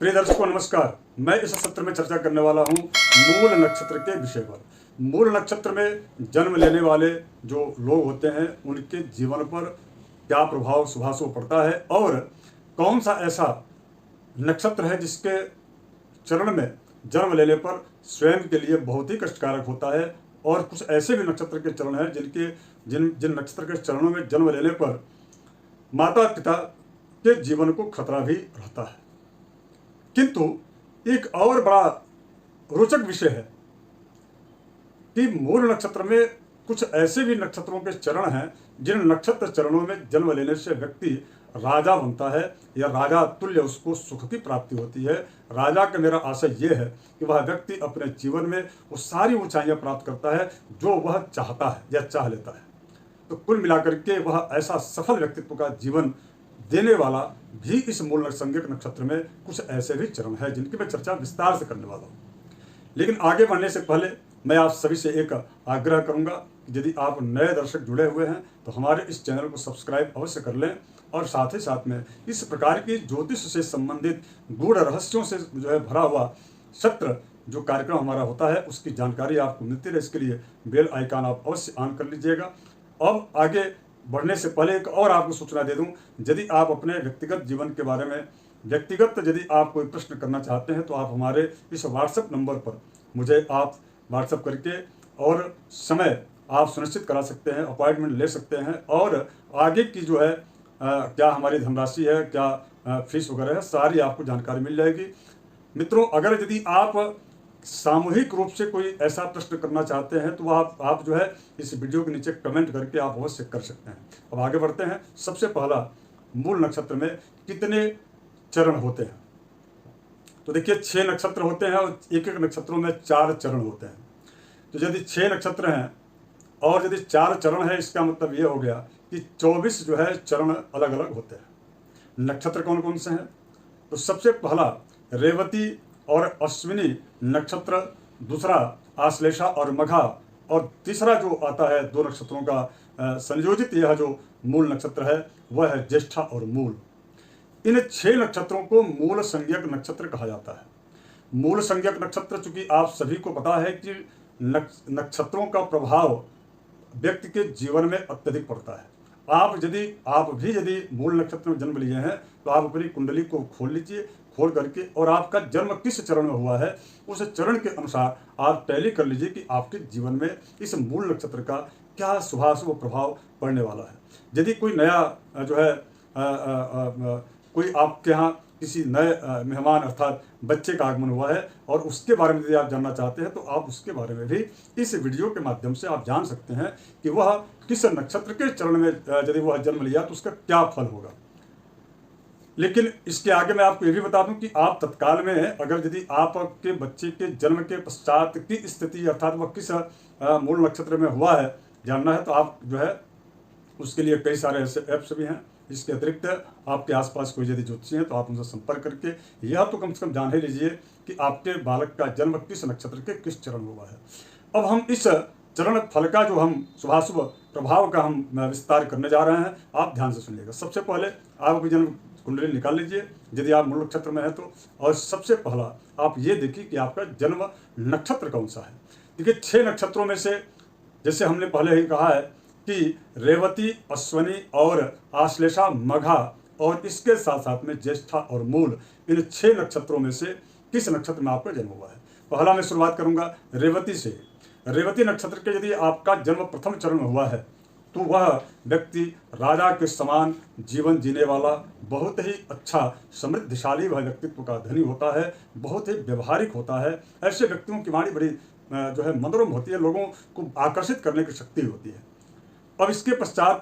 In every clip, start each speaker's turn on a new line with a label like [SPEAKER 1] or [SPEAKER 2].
[SPEAKER 1] प्रिय दर्शकों नमस्कार। मैं इस सत्र में चर्चा करने वाला हूं मूल नक्षत्र के विषय पर। मूल नक्षत्र में जन्म लेने वाले जो लोग होते हैं उनके जीवन पर क्या प्रभाव शुभाशुभ पड़ता है और कौन सा ऐसा नक्षत्र है जिसके चरण में जन्म लेने पर स्वयं के लिए बहुत ही कष्टकारक होता है, और कुछ ऐसे भी नक्षत्र के चरण हैं जिन नक्षत्र के चरणों में जन्म लेने पर माता पिता के जीवन को खतरा भी रहता है। किंतु एक और बड़ा रोचक विषय है कि मूल नक्षत्र में कुछ ऐसे भी नक्षत्रों के चरण हैं जिन नक्षत्र चरणों में जन्म लेने से व्यक्ति राजा बनता है या राजा तुल्य उसको सुख की प्राप्ति होती है। राजा का मेरा आशय यह है कि वह व्यक्ति अपने जीवन में वो सारी ऊंचाइयां प्राप्त करता है जो वह चाहता है या चाह लेता है। तो कुल मिलाकर के वह ऐसा सफल व्यक्तित्व का जीवन देने वाला भी इस मूल संज्ञक नक्षत्र में कुछ ऐसे भी चरण है जिनकी मैं चर्चा विस्तार से करने वाला हूँ। लेकिन आगे बढ़ने से पहले मैं आप सभी से एक आग्रह करूंगा कि यदि आप नए दर्शक जुड़े हुए हैं तो हमारे इस चैनल को सब्सक्राइब अवश्य कर लें, और साथ ही साथ में इस प्रकार की ज्योतिष से संबंधित गूढ़ रहस्यों से जो है भरा हुआ सत्र जो कार्यक्रम हमारा होता है उसकी जानकारी आपको मिलती रहे, इसके लिए बेल आइकन आप अवश्य ऑन कर लीजिएगा। अब आगे बढ़ने से पहले एक और आपको सूचना दे दूं, यदि आप अपने व्यक्तिगत जीवन के बारे में यदि आप कोई प्रश्न करना चाहते हैं तो आप हमारे इस व्हाट्सएप नंबर पर मुझे आप व्हाट्सएप करके और समय आप सुनिश्चित करा सकते हैं, अपॉइंटमेंट ले सकते हैं, और आगे की जो है क्या हमारी धनराशि है, क्या फीस वगैरह है, सारी आपको जानकारी मिल जाएगी। मित्रों, अगर यदि आप सामूहिक रूप से कोई ऐसा प्रश्न करना चाहते हैं तो आप जो है इस वीडियो के नीचे कमेंट करके आप अवश्य कर सकते हैं। अब आगे बढ़ते हैं। सबसे पहला, मूल नक्षत्र में कितने चरण होते हैं? तो देखिए 6 नक्षत्र होते हैं और एक एक नक्षत्रों में 4 चरण होते हैं। तो यदि 6 नक्षत्र हैं और यदि 4 चरण है, इसका मतलब ये हो गया कि 24 जो है चरण अलग अलग होते हैं। नक्षत्र कौन कौन से हैं? तो सबसे पहला रेवती और अश्विनी नक्षत्र, दूसरा आश्लेषा और मघा, और तीसरा जो आता है 2 नक्षत्रों का संयोजित यह जो मूल नक्षत्र है वह है ज्येष्ठा और मूल। इन 6 नक्षत्रों को मूल संज्ञक नक्षत्र कहा जाता है। मूल संज्ञक नक्षत्र, चूंकि आप सभी को पता है कि नक्षत्रों का प्रभाव व्यक्ति के जीवन में अत्यधिक पड़ता है। आप भी यदि मूल नक्षत्र में जन्म लिए हैं तो आप अपनी कुंडली को खोल करके और आपका जन्म किस चरण में हुआ है उस चरण के अनुसार आप टैली कर लीजिए कि आपके जीवन में इस मूल नक्षत्र का क्या शुभाशुभ प्रभाव पड़ने वाला है। यदि कोई नया जो है कोई आपके यहाँ किसी नए मेहमान अर्थात बच्चे का आगमन हुआ है और उसके बारे में यदि आप जानना चाहते हैं तो आप उसके बारे में भी इस वीडियो के माध्यम से आप जान सकते हैं कि वह किस नक्षत्र के चरण में यदि वह जन्म लिया तो उसका क्या फल होगा। लेकिन इसके आगे मैं आपको ये भी बता दूं कि आप तत्काल में अगर यदि आपके बच्चे के जन्म के पश्चात की स्थिति अर्थात वह किस मूल नक्षत्र में हुआ है जानना है तो आप जो है उसके लिए कई सारे ऐसे ऐप्स भी हैं। इसके अतिरिक्त आपके आसपास कोई यदि ज्योतिषी हैं तो आप उनसे संपर्क करके यह तो कम से कम जान ही लीजिए कि आपके बालक का जन्म किस नक्षत्र के किस चरण में हुआ है। अब हम इस चरण फल का जो हम शुभाशुभ प्रभाव का हम विस्तार करने जा रहे हैं, आप ध्यान से सुनिएगा। सबसे पहले आप अपनी जन्म कुंडली निकाल लीजिए यदि आप मूल नक्षत्र में है तो, और सबसे पहला आप ये देखिए कि आपका जन्म नक्षत्र कौन सा है। देखिए 6 नक्षत्रों में से जैसे हमने पहले ही कहा है कि रेवती, अश्वनी और आश्लेषा, मघा और इसके साथ साथ में ज्येष्ठा और मूल, इन 6 नक्षत्रों में से किस नक्षत्र में आपका जन्म हुआ है। पहला मैं शुरुआत करूंगा रेवती से। रेवती नक्षत्र के यदि आपका जन्म प्रथम चरण में हुआ है तो वह व्यक्ति राजा के समान जीवन जीने वाला, बहुत ही अच्छा समृद्धशाली वह व्यक्तित्व का धनी होता है, बहुत ही व्यवहारिक होता है। ऐसे व्यक्तियों की वाणी बड़ी जो है मनोरम होती है, लोगों को आकर्षित करने की शक्ति होती है। अब इसके पश्चात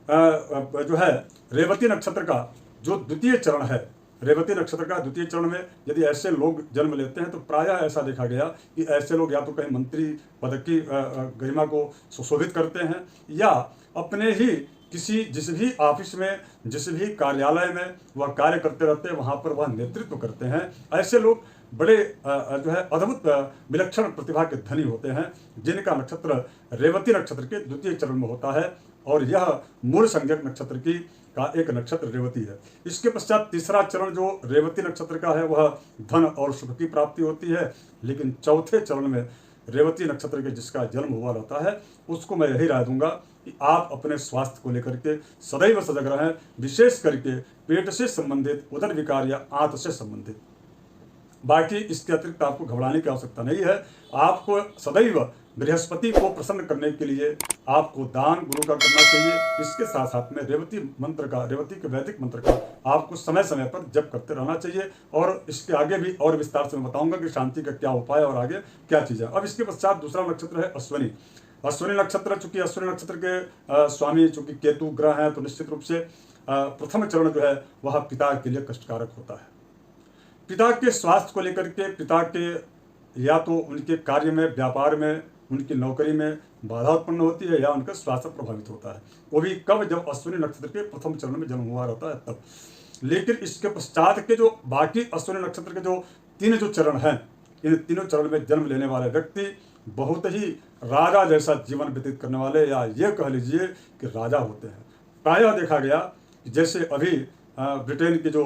[SPEAKER 1] जो है रेवती नक्षत्र का जो द्वितीय चरण है, रेवती नक्षत्र का द्वितीय चरण में यदि ऐसे लोग जन्म लेते हैं तो प्रायः ऐसा देखा गया कि ऐसे लोग या तो कहीं मंत्री पद की गरिमा को सुशोभित करते हैं या अपने ही जिस भी ऑफिस में, जिस भी कार्यालय में वह कार्य करते रहते हैं वहाँ पर वह नेतृत्व करते हैं। ऐसे लोग बड़े जो है अद्भुत विलक्षण प्रतिभा के धनी होते हैं जिनका नक्षत्र रेवती नक्षत्र के द्वितीय चरण में होता है, और यह मूल संज्ञक नक्षत्र की का एक नक्षत्र रेवती है। इसके पश्चात तीसरा चरण जो रेवती नक्षत्र का है वह धन और सुख की प्राप्ति होती है। लेकिन चौथे चरण में रेवती नक्षत्र के जिसका जन्म हुआ रहता है उसको मैं यही राय दूंगा कि आप अपने स्वास्थ्य को लेकर के सदैव सजग रहें, विशेष करके पेट से संबंधित, उदर विकार या आंत से संबंधित। बाकी इसके अतिरिक्त आपको घबराने की आवश्यकता नहीं है। आपको सदैव बृहस्पति को प्रसन्न करने के लिए आपको दान गुरु का करना चाहिए। इसके साथ साथ में रेवती के वैदिक मंत्र का आपको समय समय पर जप करते रहना चाहिए। और इसके आगे भी और विस्तार से मैं बताऊंगा कि शांति का क्या उपाय और आगे क्या चीज़ है। अब इसके पश्चात दूसरा नक्षत्र है अश्विनी। अश्विनी नक्षत्र, चूंकि अश्विनी नक्षत्र के स्वामी चूंकि केतु ग्रह हैं, तो निश्चित रूप से प्रथम चरण जो है वह पिता के लिए कष्टकारक होता है। पिता के स्वास्थ्य को लेकर के, पिता के या तो उनके कार्य में, व्यापार में, उनकी नौकरी में बाधा उत्पन्न होती है या उनका स्वास्थ्य प्रभावित होता है। वो भी कब? जब अश्विनी नक्षत्र के प्रथम चरण में जन्म हुआ रहता है तब। लेकिन इसके पश्चात के जो बाकी अश्विनी नक्षत्र के जो 3 जो चरण हैं, इन तीनों चरण में जन्म लेने वाले व्यक्ति बहुत ही राजा जैसा जीवन व्यतीत करने वाले, या ये कह लीजिए कि राजा होते हैं। प्रायः देखा गया कि जैसे अभी ब्रिटेन के जो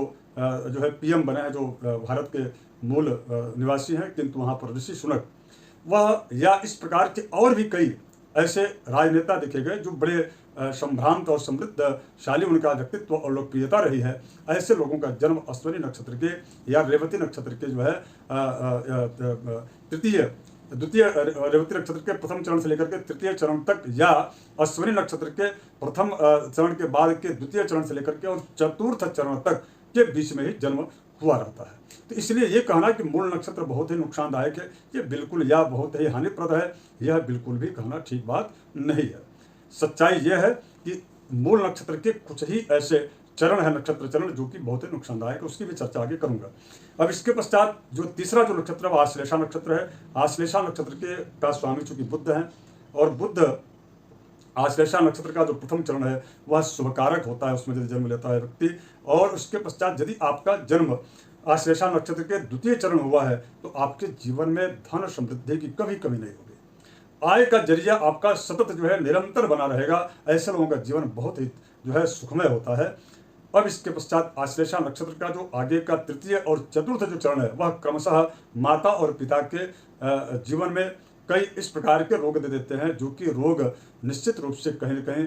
[SPEAKER 1] है पीएम बने हैं, जो भारत के मूल निवासी हैं, किंतु वहाँ पर ऋषि सुनक, वह या इस प्रकार के और भी कई ऐसे राजनेता देखे गए जो बड़े संभ्रांत और समृद्धशाली उनका व्यक्तित्व और लोकप्रियता रही है। ऐसे लोगों का जन्म अश्विनी नक्षत्र के या रेवती नक्षत्र के जो है द्वितीय रेवती नक्षत्र के प्रथम चरण से लेकर के तृतीय चरण तक, या अश्विनी नक्षत्र के प्रथम चरण के बाद के द्वितीय चरण से लेकर के और चतुर्थ चरण तक के बीच में ही जन्म हुआ रहता है। तो इसलिए ये कहना कि मूल नक्षत्र बहुत ही नुकसानदायक है, ये बिल्कुल या बहुत ही हानिप्रद है, यह बिल्कुल भी कहना ठीक बात नहीं है। सच्चाई यह है कि मूल नक्षत्र के कुछ ही ऐसे चरण है, नक्षत्र चरण, जो कि बहुत ही नुकसानदायक है, उसकी भी चर्चा आगे करूंगा। अब इसके पश्चात जो तीसरा जो नक्षत्र है वह आश्लेषा नक्षत्र है। आश्लेषा नक्षत्र के का स्वामी चूंकि बुध हैं, और बुध आश्लेषा नक्षत्र का जो प्रथम चरण है वह शुभकारक होता है, उसमें यदि जन्म लेता है व्यक्ति। और उसके पश्चात यदि आपका जन्म आश्लेषा नक्षत्र के द्वितीय चरण हुआ है तो आपके जीवन में धन समृद्धि की कभी कमी नहीं होगी। आय का जरिया आपका सतत जो है निरंतर बना रहेगा। ऐसे लोगों का जीवन बहुत ही जो है सुखमय होता है। अब इसके पश्चात आश्लेषा नक्षत्र का जो आगे का तृतीय और चतुर्थ जो चरण है वह क्रमशः माता और पिता के जीवन में कई इस प्रकार के रोग दे देते हैं, जो कि रोग निश्चित रूप से कहीं न कहीं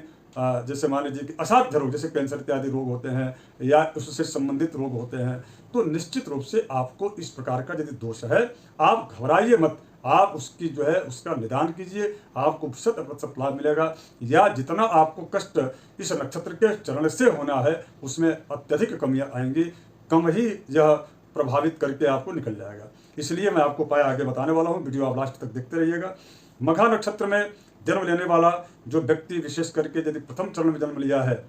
[SPEAKER 1] जैसे मान लीजिए कि असाध्य रोग, जैसे कैंसर इत्यादि रोग होते हैं या उससे संबंधित रोग होते हैं, तो निश्चित रूप से आपको इस प्रकार का यदि दोष है, आप घबराइए मत, आप उसकी जो है उसका निदान कीजिए, आपको 100% लाभ मिलेगा। या जितना आपको कष्ट इस नक्षत्र के चरण से होना है उसमें अत्यधिक कमियां आएंगी, कम ही यह प्रभावित करके आपको निकल जाएगा। इसलिए मैं आपको उपाय आगे बताने वाला हूँ, वीडियो आप लास्ट तक देखते रहिएगा। मघा नक्षत्र में जन्म लेने वाला जो व्यक्ति विशेष करके यदि प्रथम चरण में जन्म लिया है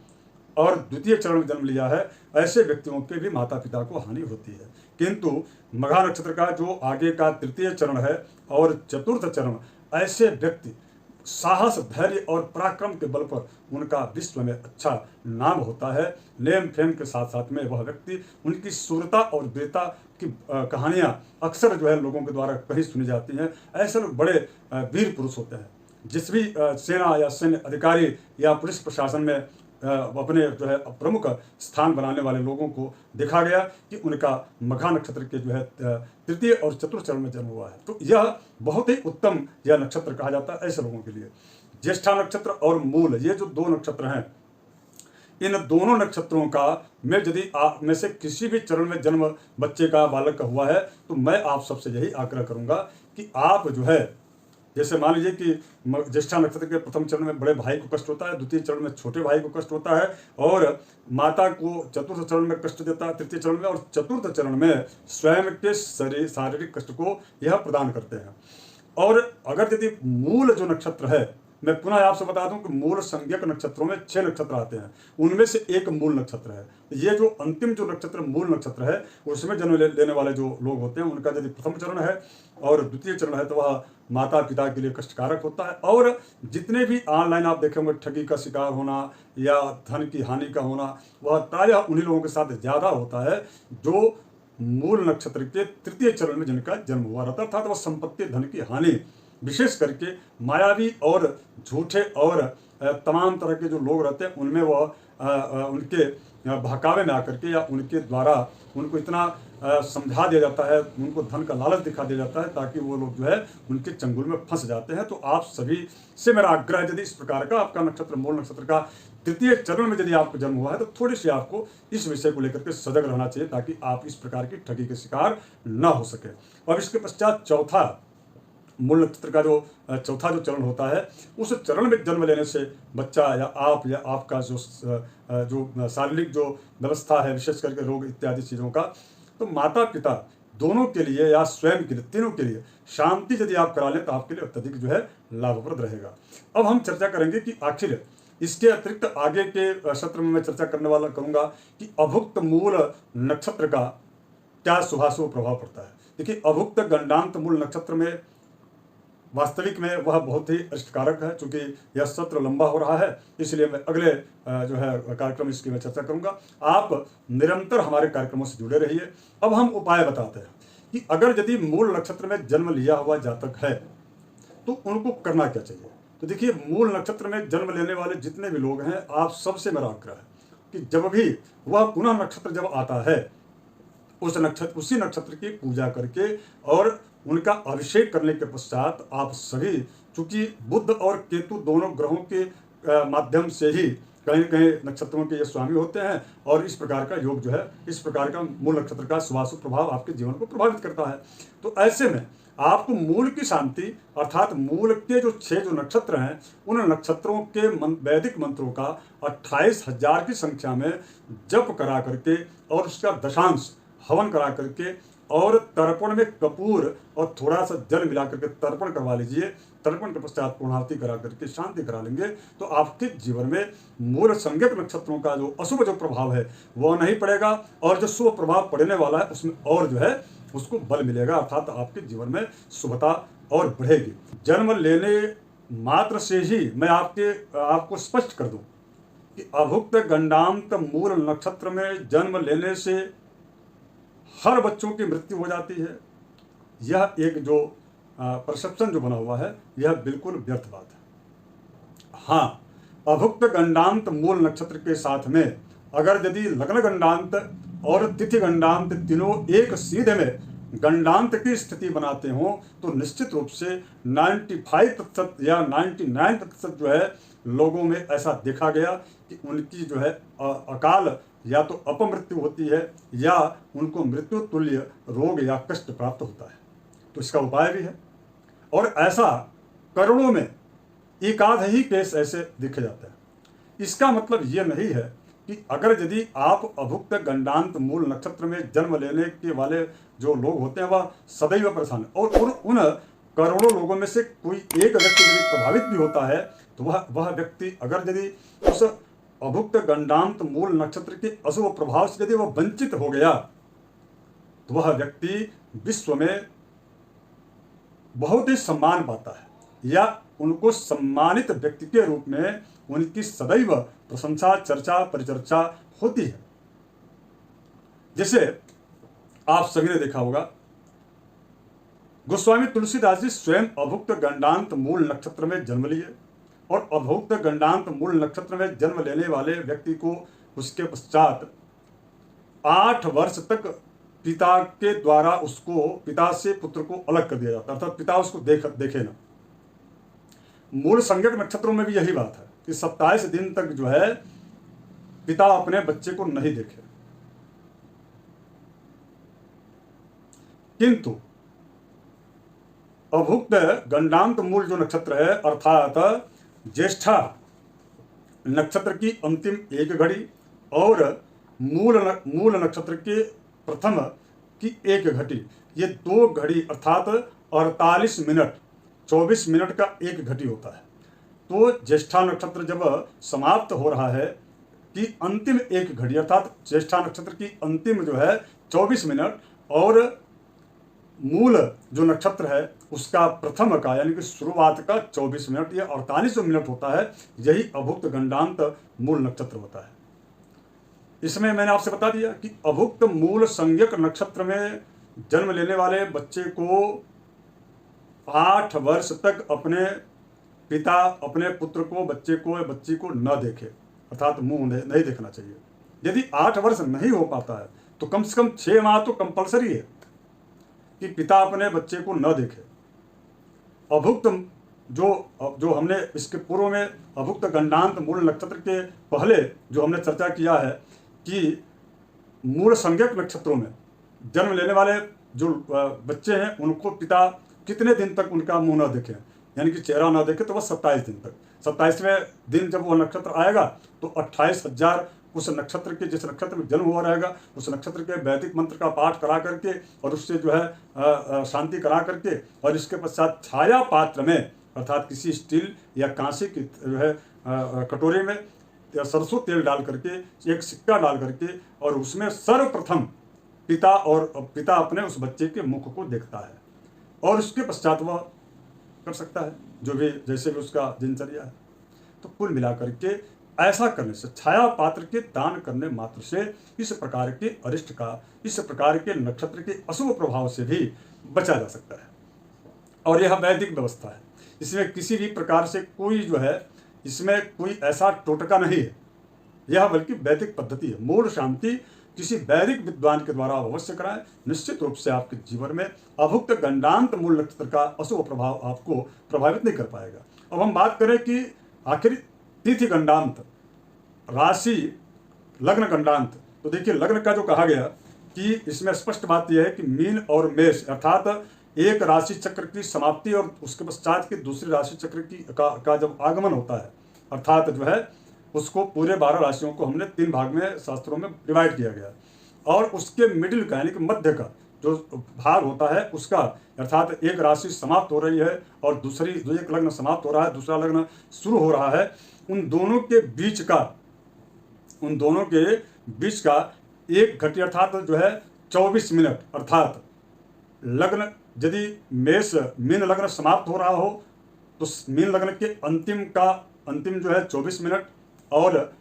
[SPEAKER 1] और द्वितीय चरण में जन्म लिया है, ऐसे व्यक्तियों के भी माता पिता को हानि होती है। किंतु मघा नक्षत्र का जो आगे का तृतीय चरण है और चतुर्थ चरण, ऐसे व्यक्ति साहस, धैर्य और पराक्रम के बल पर उनका विश्व में अच्छा नाम होता है। नेम फेम के साथ साथ में वह व्यक्ति, उनकी शूरता और वीरता की कहानियां अक्सर जो है लोगों के द्वारा कहीं सुनी जाती हैं। ऐसे लोग बड़े वीर पुरुष होते हैं। जिस भी सेना या सैन्य अधिकारी या पुलिस प्रशासन में अपने जो है प्रमुख स्थान बनाने वाले लोगों को देखा गया कि उनका मघा नक्षत्र के जो है तृतीय और चतुर्थ चरण में जन्म हुआ है। तो यह बहुत ही उत्तम यह नक्षत्र कहा जाता है ऐसे लोगों के लिए। ज्येष्ठा नक्षत्र और मूल, ये जो 2 नक्षत्र हैं, इन दोनों नक्षत्रों का में यदि आप में से किसी भी चरण में जन्म बच्चे का, बालक का हुआ है, तो मैं आप सबसे यही आग्रह करूंगा कि आप जो है, जैसे मान लीजिए कि ज्येष्ठा नक्षत्र के प्रथम चरण में बड़े भाई को कष्ट होता है, द्वितीय चरण में छोटे भाई को कष्ट होता है, और माता को चतुर्थ चरण में कष्ट देता है तृतीय चरण में, और चतुर्थ चरण में स्वयं के शारीरिक कष्ट को यह प्रदान करते हैं। और अगर यदि मूल जो नक्षत्र है, मैं पुनः आपसे बता दूं कि मूल संज्ञक नक्षत्रों में 6 नक्षत्र आते हैं, उनमें से एक मूल नक्षत्र है। ये जो अंतिम जो नक्षत्र मूल नक्षत्र है, उसमें जन्म लेने वाले जो लोग होते हैं, उनका यदि प्रथम चरण है और द्वितीय चरण है तो वह माता पिता के लिए कष्टकारक होता है। और जितने भी ऑनलाइन आप देखेंगे ठगी का शिकार होना या धन की हानि का होना, वह प्रायः उन्हीं लोगों के साथ ज़्यादा होता है जो मूल नक्षत्र के तृतीय चरण में जिनका जन्म हुआ रहता था। तो वह संपत्ति, धन की हानि, विशेष करके मायावी और झूठे और तमाम तरह के जो लोग रहते हैं, उनमें वह उनके बहकावे में आकर के या उनके द्वारा उनको इतना समझा दिया जाता है, उनको धन का लालच दिखा दिया जाता है ताकि वो लोग जो है उनके चंगुल में फंस जाते हैं। तो आप सभी से मेरा आग्रह है, यदि इस प्रकार का आपका नक्षत्र मूल नक्षत्र का तृतीय चरण में यदि आपका जन्म हुआ है तो थोड़ी सी आपको इस विषय को लेकर के सजग रहना चाहिए ताकि आप इस प्रकार की ठगी के शिकार न हो सके। और इसके पश्चात चौथा मूल नक्षत्र का जो चौथा जो चरण होता है, उस चरण में जन्म लेने से बच्चा या आपका जो शारीरिक जो व्यवस्था है, विशेष करके रोग इत्यादि चीज़ों का, तो माता पिता दोनों के लिए या स्वयं के लिए, तीनों के लिए शांति यदि आप करा लें तो आपके लिए अत्यधिक जो है लाभप्रद रहेगा। अब हम चर्चा करेंगे कि आखिर इसके अतिरिक्त आगे के सत्र में मैं चर्चा करने वाला करूंगा कि अभुक्त मूल नक्षत्र का क्या शुभाशुभ प्रभाव पड़ता है। देखिए, अभुक्त गंडांत मूल नक्षत्र में वास्तविक में वह बहुत ही अष्टकारक है। चूंकि यह सत्र लंबा हो रहा है, इसलिए मैं अगले जो है कार्यक्रम इसकी मैं चर्चा करूंगा। आप निरंतर हमारे कार्यक्रमों से जुड़े रहिए। अब हम उपाय बताते हैं कि अगर यदि मूल नक्षत्र में जन्म लिया हुआ जातक है तो उनको करना क्या चाहिए। तो देखिए, मूल नक्षत्र में जन्म लेने वाले जितने भी लोग हैं, आप सबसे मेरा आग्रह है कि जब भी वह पुनः नक्षत्र जब आता है, उसी नक्षत्र की पूजा करके और उनका अभिषेक करने के पश्चात आप सभी, चूंकि बुध और केतु दोनों ग्रहों के माध्यम से ही कहीं न कहीं नक्षत्रों के ये स्वामी होते हैं और इस प्रकार का योग जो है, इस प्रकार का मूल नक्षत्र का शुभाशुभ प्रभाव आपके जीवन को प्रभावित करता है। तो ऐसे में आपको मूल की शांति अर्थात मूल के जो 6 जो नक्षत्र हैं, उन नक्षत्रों के वैदिक मंत्रों का 28,000 की संख्या में जप करा करके और उसका दशांश हवन करा करके और तर्पण में कपूर और थोड़ा सा जल मिला करके तर्पण करवा लीजिए। तर्पण के पश्चात पूर्णाहुति करा करके शांति करा लेंगे तो आपके जीवन में मूल संज्ञक नक्षत्रों का जो अशुभ जो प्रभाव है वह नहीं पड़ेगा और जो शुभ प्रभाव पड़ने वाला है उसमें और जो है उसको बल मिलेगा, अर्थात आपके जीवन में शुभता और बढ़ेगी। जन्म लेने मात्र से ही मैं आपको स्पष्ट कर दूं कि अभुक्त गंडांत मूल नक्षत्र में जन्म लेने से हर बच्चों की मृत्यु हो जाती है। यह एक जो परसेप्शन जो बना हुआ है, यह बिल्कुल व्यर्थ बात है। हाँ, अभुक्त गंडांत मूल नक्षत्र के साथ में अगर यदि लग्न गंडांत और तिथि गंडांत तीनों एक सीधे में गंडांत की स्थिति बनाते हो तो निश्चित रूप से 95% या 99% जो है लोगों में ऐसा देखा गया कि उनकी जो है अकाल या तो अपमृत्यु होती है या उनको मृत्यु तुल्य रोग या कष्ट प्राप्त होता है। तो इसका उपाय भी है और ऐसा करोड़ों में एकाध ही केस ऐसे देखे जाते हैं। इसका मतलब ये नहीं है कि अगर यदि आप अभुक्त गंडांत मूल नक्षत्र में जन्म लेने के वाले जो लोग होते हैं वह सदैव परेशान है और उन करोड़ों लोगों में से कोई एक व्यक्ति यदि प्रभावित भी होता है तो वह व्यक्ति अगर यदि उस अभुक्त गंडांत मूल नक्षत्र के अशुभ प्रभाव से यदि वह वंचित हो गया तो वह व्यक्ति विश्व में बहुत ही सम्मान पाता है या उनको सम्मानित व्यक्ति के रूप में उनकी सदैव प्रशंसा, चर्चा, परिचर्चा होती है। जैसे आप सभी ने देखा होगा, गोस्वामी तुलसीदास जी स्वयं अभुक्त गंडांत मूल नक्षत्र में जन्म लिए और अभुक्त गंडांत मूल नक्षत्र में जन्म लेने वाले व्यक्ति को उसके पश्चात 8 वर्ष तक पिता के द्वारा उसको पिता से पुत्र को अलग कर दिया जाता है, अर्थात पिता उसको देखे ना। मूल संज्ञक नक्षत्रों में भी यही बात है कि 27 दिन तक जो है पिता अपने बच्चे को नहीं देखे। किंतु अभुक्त गंडांत मूल जो नक्षत्र है अर्थात ज्येष्ठा नक्षत्र की अंतिम एक घड़ी और मूल नक्षत्र के प्रथम की एक घड़ी, ये 2 घड़ी अर्थात 48 मिनट 24 मिनट का एक घड़ी होता है। तो ज्येष्ठा नक्षत्र जब समाप्त हो रहा है कि अंतिम एक घड़ी अर्थात ज्येष्ठा नक्षत्र की अंतिम जो है 24 मिनट और मूल जो नक्षत्र है उसका प्रथम का यानी कि शुरुआत का 24 मिनट या 48 मिनट होता है, यही अभुक्त गंडांत मूल नक्षत्र होता है। इसमें मैंने आपसे बता दिया कि अभुक्त मूल संज्ञक नक्षत्र में जन्म लेने वाले बच्चे को 8 वर्ष तक अपने पिता अपने पुत्र को, बच्चे को या बच्ची को न देखे। अर्थात मुंह नहीं देखना चाहिए। यदि 8 वर्ष नहीं हो पाता है तो कम से कम 6 माह तो कंपलसरी है कि पिता अपने बच्चे को न देखे। अभुक्त जो हमने इसके पूर्व में अभुक्त गंडांत मूल नक्षत्र के पहले जो हमने चर्चा किया है कि मूल संज्ञक नक्षत्रों में जन्म लेने वाले जो बच्चे हैं उनको पिता कितने दिन तक उनका मुंह न देखे, यानी कि चेहरा न देखे, तो वह 27 दिन तक। 27वें दिन जब वह नक्षत्र आएगा तो 28,000 उस नक्षत्र के, जिस नक्षत्र में जन्म हुआ रहेगा उस नक्षत्र के वैदिक मंत्र का पाठ करा करके और उससे जो है शांति करा करके, और इसके पश्चात छाया पात्र में अर्थात किसी स्टील या कांसे की जो है कटोरे में या सरसों तेल डाल करके एक सिक्का डाल करके और उसमें सर्वप्रथम पिता अपने उस बच्चे के मुख को देखता है और उसके पश्चात वह कर सकता है जो भी जैसे भी उसका दिनचर्या है। तो कुल मिलाकर के ऐसा करने से, छाया पात्र के दान करने मात्र से इस प्रकार के अरिष्ट का, इस प्रकार के नक्षत्र के अशुभ प्रभाव से भी बचा जा सकता है। और यह वैदिक व्यवस्था है, इसमें किसी भी प्रकार से कोई जो है इसमें कोई ऐसा टोटका नहीं है, यह बल्कि वैदिक पद्धति है। मूल शांति किसी वैदिक विद्वान के द्वारा अवश्य कराएं, निश्चित रूप से आपके जीवन में अभुक्त गंडांत मूल नक्षत्र का अशुभ प्रभाव आपको प्रभावित नहीं कर पाएगा। अब हम बात करें कि आखिर तिथि गंडांत, राशि लग्न गंडांत, तो देखिए लग्न का जो कहा गया कि इसमें स्पष्ट बात यह है कि मीन और मेष अर्थात एक राशि चक्र की समाप्ति और उसके पश्चात की दूसरी राशि चक्र की का जब आगमन होता है, अर्थात जो है उसको पूरे 12 राशियों को हमने 3 भाग में शास्त्रों में डिवाइड किया गया और उसके मिडिल का यानी कि मध्य का जो भाग होता है उसका, अर्थात एक राशि समाप्त हो रही है और दूसरी जो एक लग्न समाप्त हो रहा है, दूसरा लग्न शुरू हो रहा है, उन दोनों के बीच का एक घटी अर्थात जो है 24 मिनट, अर्थात लग्न यदि मीन लग्न समाप्त हो रहा हो तो मीन लग्न के अंतिम जो है 24 मिनट और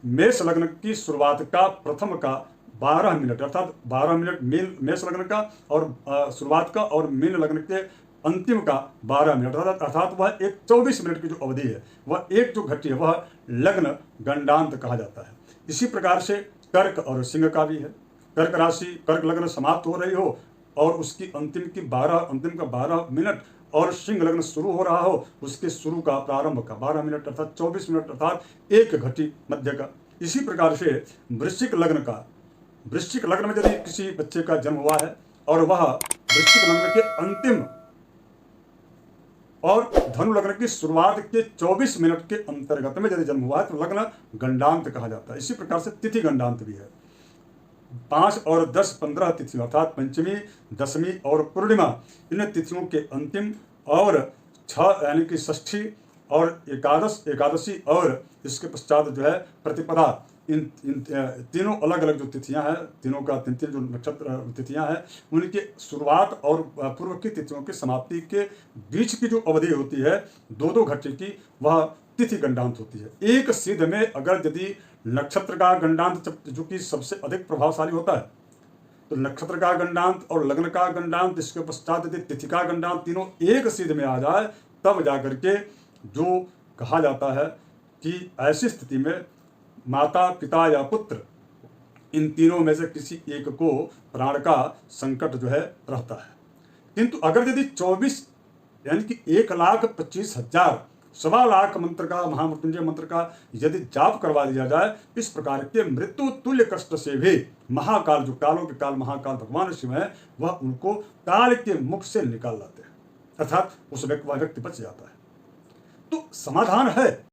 [SPEAKER 1] मेष लग्न की शुरुआत का प्रथम का 12 मिनट, अर्थात 12 मिनट मेष लग्न का और शुरुआत का और मीन लग्न के अंतिम का 12 मिनट, अर्थात वह एक 24 मिनट की जो अवधि है वह एक जो घटी है वह लग्न गंडांत कहा जाता है। इसी प्रकार से कर्क और सिंह का भी है। कर्क राशि, कर्क लग्न समाप्त हो रही हो और उसकी अंतिम का 12 मिनट और सिंह लग्न शुरू हो रहा हो, उसके शुरू का प्रारंभ का 12 मिनट अर्थात 24 मिनट, अर्थात एक घटी मध्य का। इसी प्रकार से वृश्चिक लग्न में यदि किसी बच्चे का जन्म हुआ है और वह वृश्चिक लग्न के अंतिम और धनु लग्न की शुरुआत के 24 मिनट के अंतर्गत में यदि जन्म हुआ है तो लग्न गंडांत कहा जाता है। इसी प्रकार से तिथि गंडांत भी है। 5 और 10, 15 तिथियों अर्थात पंचमी, दशमी और पूर्णिमा, इन तिथियों के अंतिम और 6 यानी कि षष्ठी और एकादशी और इसके पश्चात जो है प्रतिपदा, इन तीनों अलग अलग जो तिथियां हैं, तीनों का 3 जो नक्षत्र तिथियां हैं, उनके शुरुआत और पूर्व की तिथियों की समाप्ति के बीच की जो अवधि होती है 2-2 घटी की, वह तिथि गंडांत होती है। एक सिद्ध में अगर यदि नक्षत्र का गंडांत जो कि सबसे अधिक प्रभावशाली होता है तो नक्षत्र का गंडांत और लग्न का गंडांत, इसके पश्चात यदि तिथि का गंडांत तीनों एक सिद्ध में आ जाए तब जाकर के जो कहा जाता है कि ऐसी स्थिति में माता, पिता या पुत्र, इन तीनों में से किसी एक को प्राण का संकट जो है रहता है। किंतु अगर यदि 24 यानी कि 1,25,000 सवा लाख मंत्र का, महामृत्युंजय मंत्र का यदि जाप करवा दिया जाए, इस प्रकार के मृत्यु तुल्य कष्ट से भी महाकाल, जो कालों के काल महाकाल भगवान शिव है, वह उनको काल के मुख से निकाल लाते हैं, अर्थात उस व्यक्ति बच जाता है। तो समाधान है।